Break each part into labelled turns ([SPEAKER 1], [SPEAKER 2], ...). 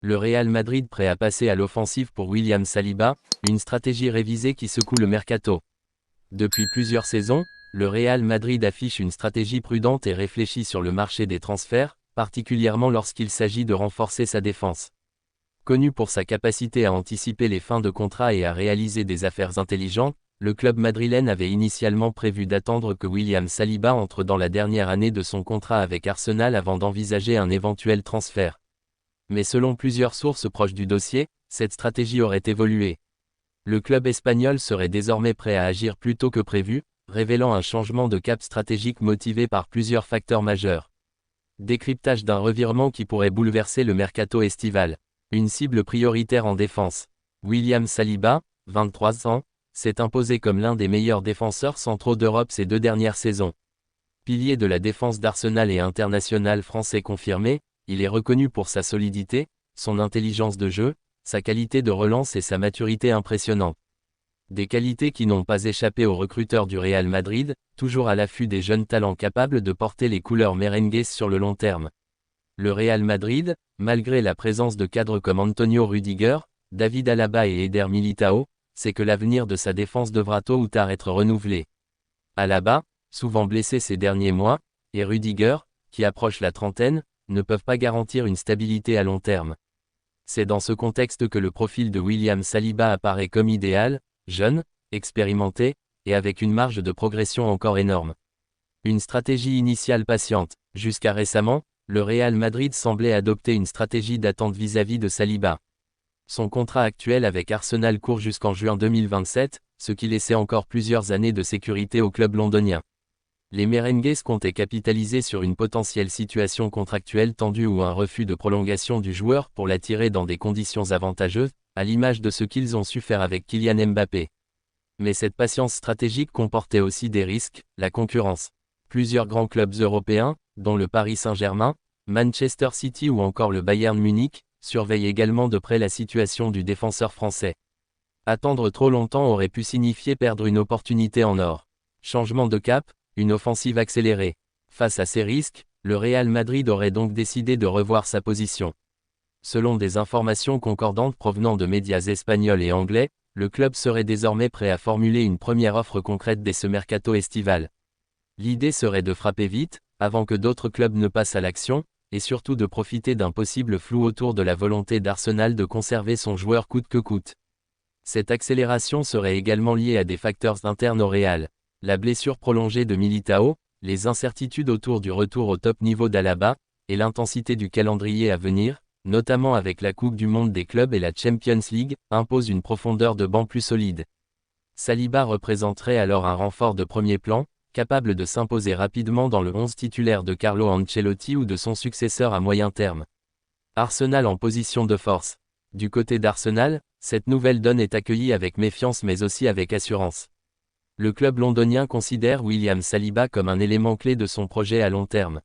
[SPEAKER 1] Le Real Madrid prêt à passer à l'offensive pour William Saliba, une stratégie révisée qui secoue le mercato. Depuis plusieurs saisons, le Real Madrid affiche une stratégie prudente et réfléchie sur le marché des transferts, particulièrement lorsqu'il s'agit de renforcer sa défense. Connu pour sa capacité à anticiper les fins de contrat et à réaliser des affaires intelligentes, le club madrilène avait initialement prévu d'attendre que William Saliba entre dans la dernière année de son contrat avec Arsenal avant d'envisager un éventuel transfert. Mais selon plusieurs sources proches du dossier, cette stratégie aurait évolué. Le club espagnol serait désormais prêt à agir plus tôt que prévu, révélant un changement de cap stratégique motivé par plusieurs facteurs majeurs. Décryptage d'un revirement qui pourrait bouleverser le mercato estival. Une cible prioritaire en défense. William Saliba, 23 ans, s'est imposé comme l'un des meilleurs défenseurs centraux d'Europe ces 2 dernières saisons. Pilier de la défense d'Arsenal et international français confirmé, il est reconnu pour sa solidité, son intelligence de jeu, sa qualité de relance et sa maturité impressionnante. Des qualités qui n'ont pas échappé aux recruteurs du Real Madrid, toujours à l'affût des jeunes talents capables de porter les couleurs merengues sur le long terme. Le Real Madrid, malgré la présence de cadres comme Antonio Rüdiger, David Alaba et Eder Militao, sait que l'avenir de sa défense devra tôt ou tard être renouvelé. Alaba, souvent blessé ces derniers mois, et Rüdiger, qui approche la trentaine, ne peuvent pas garantir une stabilité à long terme. C'est dans ce contexte que le profil de William Saliba apparaît comme idéal, jeune, expérimenté, et avec une marge de progression encore énorme. Une stratégie initiale patiente. Jusqu'à récemment, le Real Madrid semblait adopter une stratégie d'attente vis-à-vis de Saliba. Son contrat actuel avec Arsenal court jusqu'en juin 2027, ce qui laissait encore plusieurs années de sécurité au club londonien. Les merengues comptaient capitaliser sur une potentielle situation contractuelle tendue ou un refus de prolongation du joueur pour l'attirer dans des conditions avantageuses, à l'image de ce qu'ils ont su faire avec Kylian Mbappé. Mais cette patience stratégique comportait aussi des risques, la concurrence. Plusieurs grands clubs européens, dont le Paris Saint-Germain, Manchester City ou encore le Bayern Munich, surveillent également de près la situation du défenseur français. Attendre trop longtemps aurait pu signifier perdre une opportunité en or. Changement de cap, une offensive accélérée. Face à ces risques, le Real Madrid aurait donc décidé de revoir sa position. Selon des informations concordantes provenant de médias espagnols et anglais, le club serait désormais prêt à formuler une première offre concrète dès ce mercato estival. L'idée serait de frapper vite, avant que d'autres clubs ne passent à l'action, et surtout de profiter d'un possible flou autour de la volonté d'Arsenal de conserver son joueur coûte que coûte. Cette accélération serait également liée à des facteurs internes au Real. La blessure prolongée de Militao, les incertitudes autour du retour au top niveau d'Alaba, et l'intensité du calendrier à venir, notamment avec la Coupe du Monde des clubs et la Champions League, imposent une profondeur de banc plus solide. Saliba représenterait alors un renfort de premier plan, capable de s'imposer rapidement dans le 11 titulaire de Carlo Ancelotti ou de son successeur à moyen terme. Arsenal en position de force. Du côté d'Arsenal, cette nouvelle donne est accueillie avec méfiance mais aussi avec assurance. Le club londonien considère William Saliba comme un élément clé de son projet à long terme.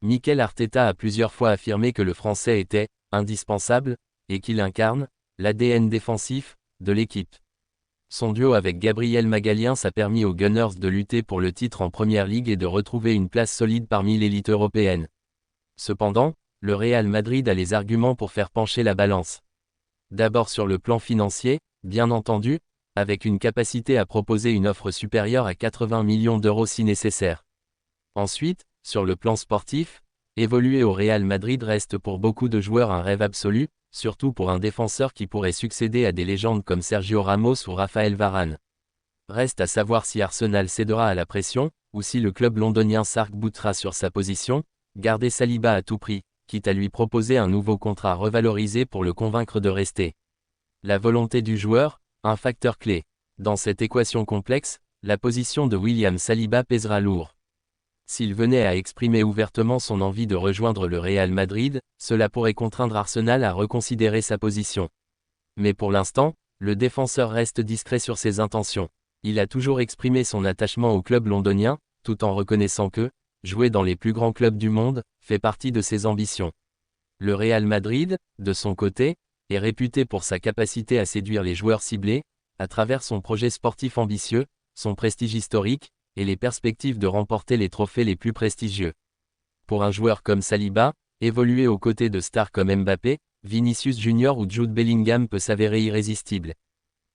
[SPEAKER 1] Mikel Arteta a plusieurs fois affirmé que le Français était « indispensable » et qu'il incarne « l'ADN défensif » de l'équipe. Son duo avec Gabriel Magalhaes a permis aux Gunners de lutter pour le titre en Première Ligue et de retrouver une place solide parmi l'élite européenne. Cependant, le Real Madrid a les arguments pour faire pencher la balance. D'abord sur le plan financier, bien entendu, avec une capacité à proposer une offre supérieure à 80 millions d'euros si nécessaire. Ensuite, sur le plan sportif, évoluer au Real Madrid reste pour beaucoup de joueurs un rêve absolu, surtout pour un défenseur qui pourrait succéder à des légendes comme Sergio Ramos ou Raphaël Varane. Reste à savoir si Arsenal cédera à la pression, ou si le club londonien s'arc-boutera sur sa position, garder Saliba à tout prix, quitte à lui proposer un nouveau contrat revalorisé pour le convaincre de rester. La volonté du joueur, un facteur clé. Dans cette équation complexe, la position de William Saliba pèsera lourd. S'il venait à exprimer ouvertement son envie de rejoindre le Real Madrid, cela pourrait contraindre Arsenal à reconsidérer sa position. Mais pour l'instant, le défenseur reste discret sur ses intentions. Il a toujours exprimé son attachement au club londonien, tout en reconnaissant que, jouer dans les plus grands clubs du monde, fait partie de ses ambitions. Le Real Madrid, de son côté, est réputé pour sa capacité à séduire les joueurs ciblés, à travers son projet sportif ambitieux, son prestige historique, et les perspectives de remporter les trophées les plus prestigieux. Pour un joueur comme Saliba, évoluer aux côtés de stars comme Mbappé, Vinicius Junior ou Jude Bellingham peut s'avérer irrésistible.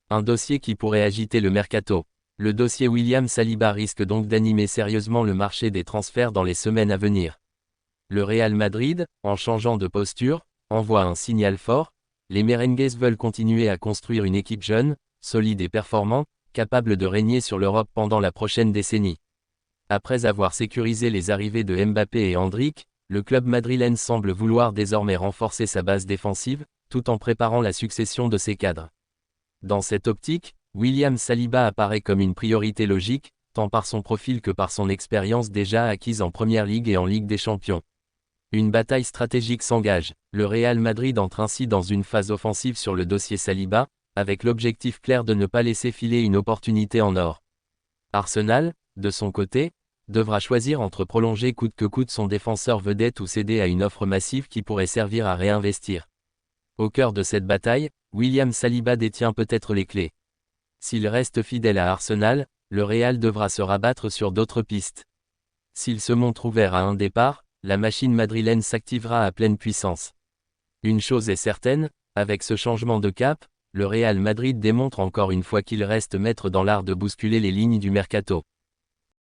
[SPEAKER 1] Un dossier qui pourrait agiter le mercato. Le dossier William Saliba risque donc d'animer sérieusement le marché des transferts dans les semaines à venir. Le Real Madrid, en changeant de posture, envoie un signal fort. Les merengues veulent continuer à construire une équipe jeune, solide et performante, capable de régner sur l'Europe pendant la prochaine décennie. Après avoir sécurisé les arrivées de Mbappé et Endrick, le club madrilène semble vouloir désormais renforcer sa base défensive, tout en préparant la succession de ses cadres. Dans cette optique, William Saliba apparaît comme une priorité logique, tant par son profil que par son expérience déjà acquise en Première Ligue et en Ligue des Champions. Une bataille stratégique s'engage. Le Real Madrid entre ainsi dans une phase offensive sur le dossier Saliba, avec l'objectif clair de ne pas laisser filer une opportunité en or. Arsenal, de son côté, devra choisir entre prolonger coûte que coûte son défenseur vedette ou céder à une offre massive qui pourrait servir à réinvestir. Au cœur de cette bataille, William Saliba détient peut-être les clés. S'il reste fidèle à Arsenal, le Real devra se rabattre sur d'autres pistes. S'il se montre ouvert à un départ, la machine madrilène s'activera à pleine puissance. Une chose est certaine, avec ce changement de cap, le Real Madrid démontre encore une fois qu'il reste maître dans l'art de bousculer les lignes du mercato.